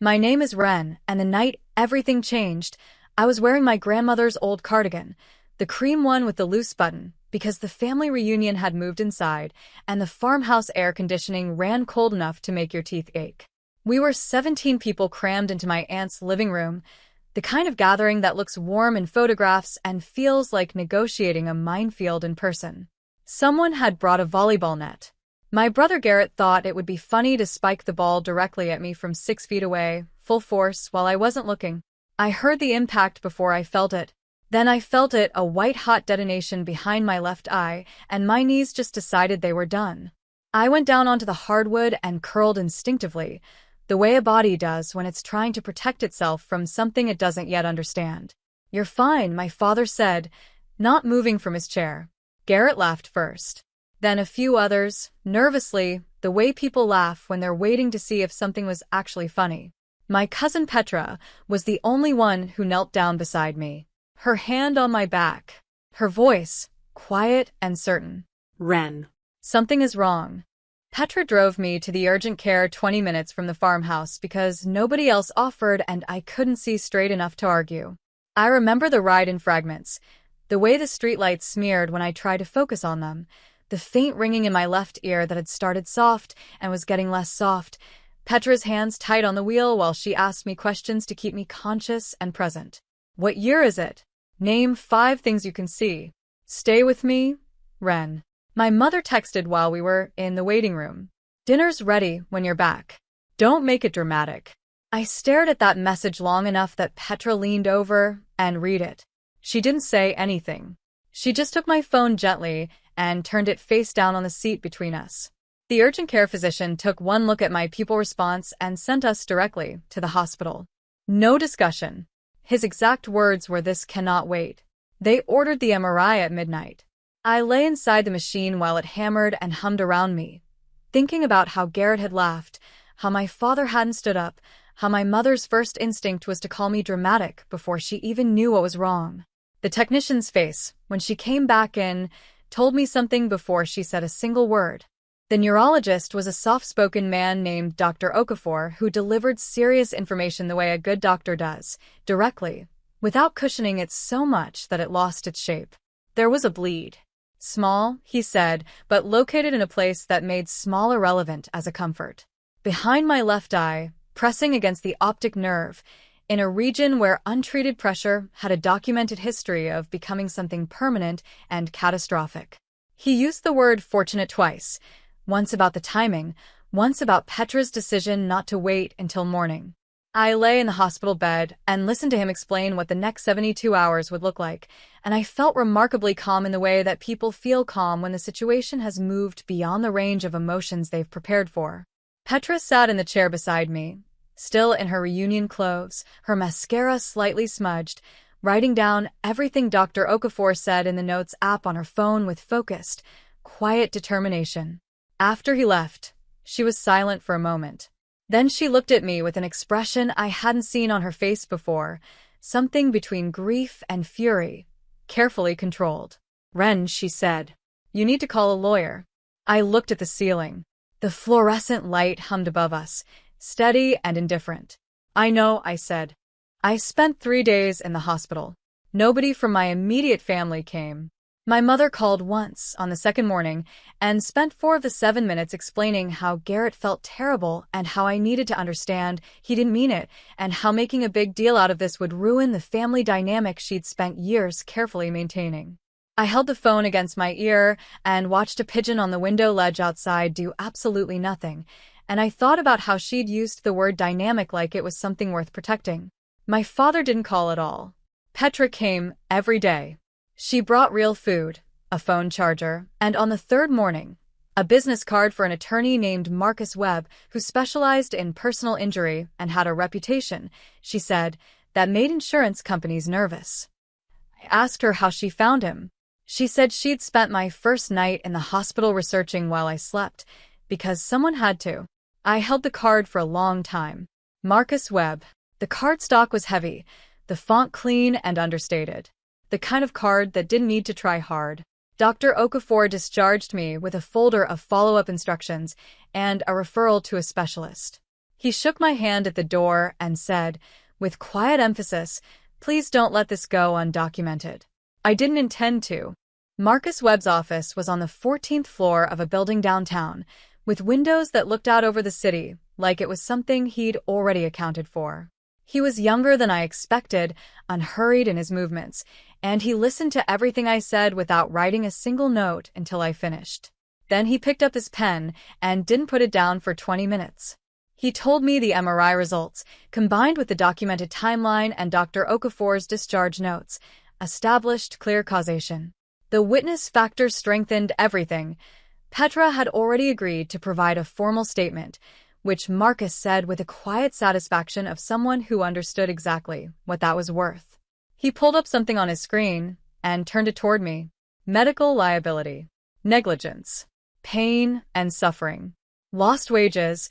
My name is Ren, and the night everything changed, I was wearing my grandmother's old cardigan, the cream one with the loose button, because the family reunion had moved inside, and the farmhouse air conditioning ran cold enough to make your teeth ache. We were 17 people crammed into my aunt's living room, the kind of gathering that looks warm in photographs and feels like negotiating a minefield in person. Someone had brought a volleyball net. My brother Garrett thought it would be funny to spike the ball directly at me from 6 feet away, full force, while I wasn't looking. I heard the impact before I felt it. Then I felt it, a white-hot detonation behind my left eye, and my knees just decided they were done. I went down onto the hardwood and curled instinctively, the way a body does when it's trying to protect itself from something it doesn't yet understand. "You're fine," my father said, not moving from his chair. Garrett laughed first. Then a few others, nervously, the way people laugh when they're waiting to see if something was actually funny. My cousin Petra was the only one who knelt down beside me, her hand on my back, her voice quiet and certain. "Ren. Something is wrong." Petra drove me to the urgent care 20 minutes from the farmhouse because nobody else offered and I couldn't see straight enough to argue. I remember the ride in fragments, the way the streetlights smeared when I tried to focus on them, the faint ringing in my left ear that had started soft and was getting less soft, Petra's hands tight on the wheel while she asked me questions to keep me conscious and present. "What year is it? Name 5 things you can see. Stay with me, Ren." My mother texted while we were in the waiting room. "Dinner's ready when you're back. Don't make it dramatic." I stared at that message long enough that Petra leaned over and read it. She didn't say anything. She just took my phone gently and turned it face down on the seat between us. The urgent care physician took one look at my pupil response and sent us directly to the hospital. No discussion. His exact words were, "This cannot wait." They ordered the MRI at midnight. I lay inside the machine while it hammered and hummed around me, thinking about how Garrett had laughed, how my father hadn't stood up, how my mother's first instinct was to call me dramatic before she even knew what was wrong. The technician's face, when she came back in, told me something before she said a single word. The neurologist was a soft-spoken man named Dr. Okafor who delivered serious information the way a good doctor does, directly, without cushioning it so much that it lost its shape. There was a bleed. Small, he said, but located in a place that made small irrelevant as a comfort. Behind my left eye, pressing against the optic nerve, in a region where untreated pressure had a documented history of becoming something permanent and catastrophic. He used the word fortunate twice, once about the timing, once about Petra's decision not to wait until morning. I lay in the hospital bed and listened to him explain what the next 72 hours would look like, and I felt remarkably calm in the way that people feel calm when the situation has moved beyond the range of emotions they've prepared for. Petra sat in the chair beside me, still in her reunion clothes, her mascara slightly smudged, writing down everything Dr. Okafor said in the Notes app on her phone with focused, quiet determination. After he left, she was silent for a moment. Then she looked at me with an expression I hadn't seen on her face before, something between grief and fury, carefully controlled. "Ren," she said, "you need to call a lawyer." I looked at the ceiling. The fluorescent light hummed above us, steady and indifferent. "I know," I said. I spent 3 days in the hospital. Nobody from my immediate family came. My mother called once on the second morning and spent 4 of the 7 minutes explaining how Garrett felt terrible and how I needed to understand he didn't mean it, and how making a big deal out of this would ruin the family dynamic she'd spent years carefully maintaining. I held the phone against my ear and watched a pigeon on the window ledge outside do absolutely nothing, and I thought about how she'd used the word dynamic like it was something worth protecting. My father didn't call at all. Petra came every day. She brought real food, a phone charger, and on the 3rd morning, a business card for an attorney named Marcus Webb who specialized in personal injury and had a reputation, she said, that made insurance companies nervous. I asked her how she found him. She said she'd spent my first night in the hospital researching while I slept, because someone had to. I held the card for a long time. Marcus Webb. The cardstock was heavy, the font clean and understated. The kind of card that didn't need to try hard. Dr. Okafor discharged me with a folder of follow-up instructions and a referral to a specialist. He shook my hand at the door and said, with quiet emphasis, "Please don't let this go undocumented." I didn't intend to. Marcus Webb's office was on the 14th floor of a building downtown, with windows that looked out over the city, like it was something he'd already accounted for. He was younger than I expected, unhurried in his movements, and he listened to everything I said without writing a single note until I finished. Then he picked up his pen and didn't put it down for 20 minutes. He told me the MRI results, combined with the documented timeline and Dr. Okafor's discharge notes, established clear causation. The witness factor strengthened everything. Petra had already agreed to provide a formal statement, which Marcus said with a quiet satisfaction of someone who understood exactly what that was worth. He pulled up something on his screen and turned it toward me. Medical liability, negligence, pain and suffering, lost wages.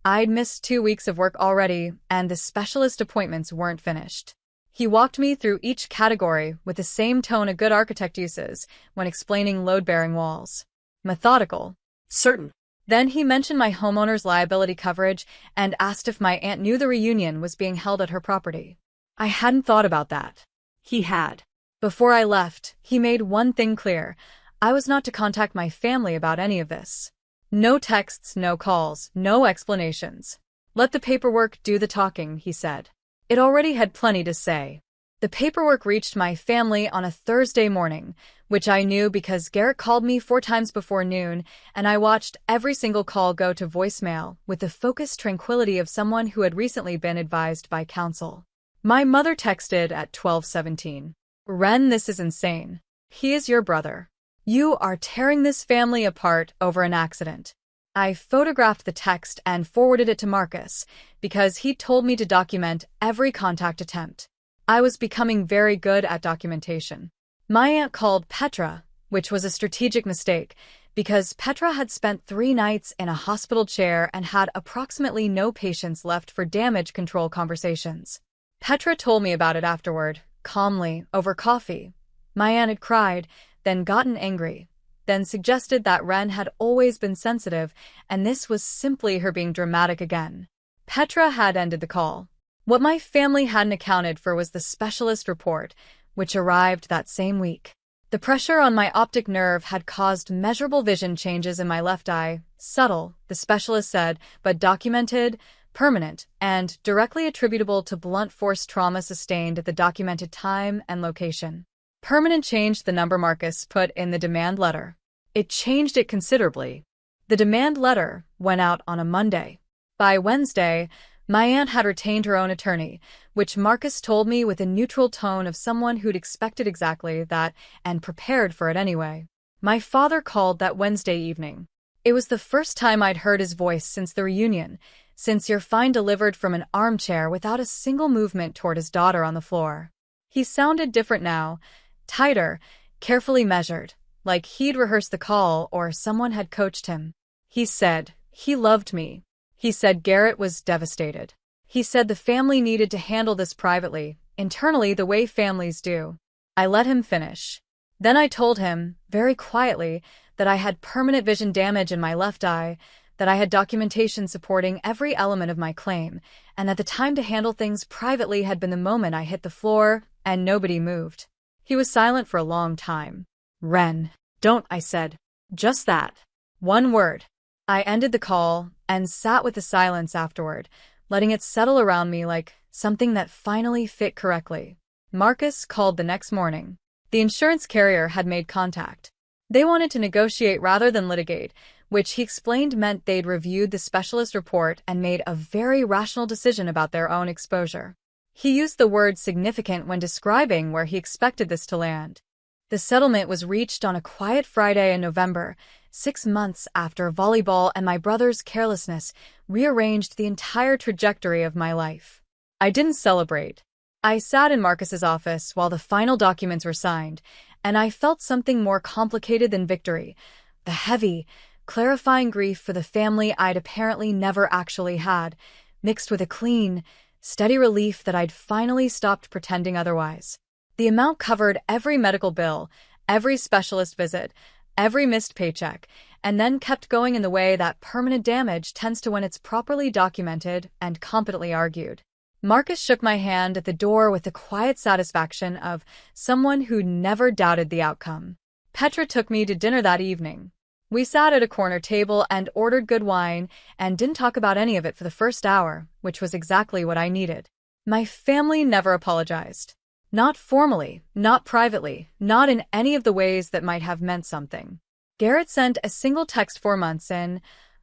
I'd missed 2 weeks of work already, and the specialist appointments weren't finished. He walked me through each category with the same tone a good architect uses when explaining load-bearing walls. Methodical. Certain. Then he mentioned my homeowner's liability coverage and asked if my aunt knew the reunion was being held at her property. I hadn't thought about that. He had. Before I left, he made one thing clear. I was not to contact my family about any of this. No texts, no calls, no explanations. Let the paperwork do the talking, he said. It already had plenty to say. The paperwork reached my family on a Thursday morning, which I knew because Garrett called me 4 times before noon, and I watched every single call go to voicemail with the focused tranquility of someone who had recently been advised by counsel. My mother texted at 12:17. "Ren, this is insane. He is your brother. You are tearing this family apart over an accident." I photographed the text and forwarded it to Marcus because he told me to document every contact attempt. I was becoming very good at documentation. My aunt called Petra, which was a strategic mistake because Petra had spent 3 nights in a hospital chair and had approximately no patience left for damage control conversations. Petra told me about it afterward, calmly, over coffee. My aunt had cried, then gotten angry, then suggested that Ren had always been sensitive, and this was simply her being dramatic again. Petra had ended the call. What my family hadn't accounted for was the specialist report, which arrived that same week. The pressure on my optic nerve had caused measurable vision changes in my left eye, subtle, the specialist said, but documented, permanent, and directly attributable to blunt force trauma sustained at the documented time and location. Permanent changed the number Marcus put in the demand letter. It changed it considerably. The demand letter went out on a Monday. By Wednesday, my aunt had retained her own attorney, which Marcus told me with a neutral tone of someone who'd expected exactly that and prepared for it anyway. My father called that Wednesday evening. It was the first time I'd heard his voice since the reunion, since your find delivered from an armchair without a single movement toward his daughter on the floor. He sounded different now, tighter, carefully measured, like he'd rehearsed the call or someone had coached him. He said, he loved me. He said Garrett was devastated. He said the family needed to handle this privately, internally the way families do. I let him finish. Then I told him, very quietly, that I had permanent vision damage in my left eye, that I had documentation supporting every element of my claim, and that the time to handle things privately had been the moment I hit the floor, and nobody moved. He was silent for a long time. "Ren, don't," I said. "Just that. One word." I ended the call and sat with the silence afterward, letting it settle around me like something that finally fit correctly. Marcus called the next morning. The insurance carrier had made contact. They wanted to negotiate rather than litigate, which he explained meant they'd reviewed the specialist report and made a very rational decision about their own exposure. He used the word significant when describing where he expected this to land. The settlement was reached on a quiet Friday in November, 6 months after volleyball and my brother's carelessness rearranged the entire trajectory of my life. I didn't celebrate. I sat in Marcus's office while the final documents were signed, and I felt something more complicated than victory, the heavy, clarifying grief for the family I'd apparently never actually had, mixed with a clean, steady relief that I'd finally stopped pretending otherwise. The amount covered every medical bill, every specialist visit, every missed paycheck, and then kept going in the way that permanent damage tends to when it's properly documented and competently argued. Marcus shook my hand at the door with the quiet satisfaction of someone who never doubted the outcome. Petra took me to dinner that evening. We sat at a corner table and ordered good wine and didn't talk about any of it for the first hour, which was exactly what I needed. My family never apologized. Not formally, not privately, not in any of the ways that might have meant something. Garrett sent a single text 4 months in,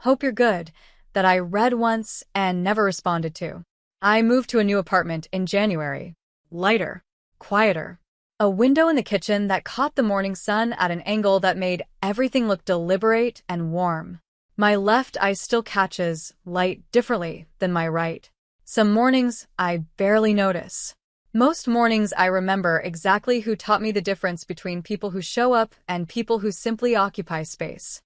"Hope you're good," that I read once and never responded to. I moved to a new apartment in January. Lighter, quieter. A window in the kitchen that caught the morning sun at an angle that made everything look deliberate and warm. My left eye still catches light differently than my right. Some mornings I barely notice. Most mornings I remember exactly who taught me the difference between people who show up and people who simply occupy space.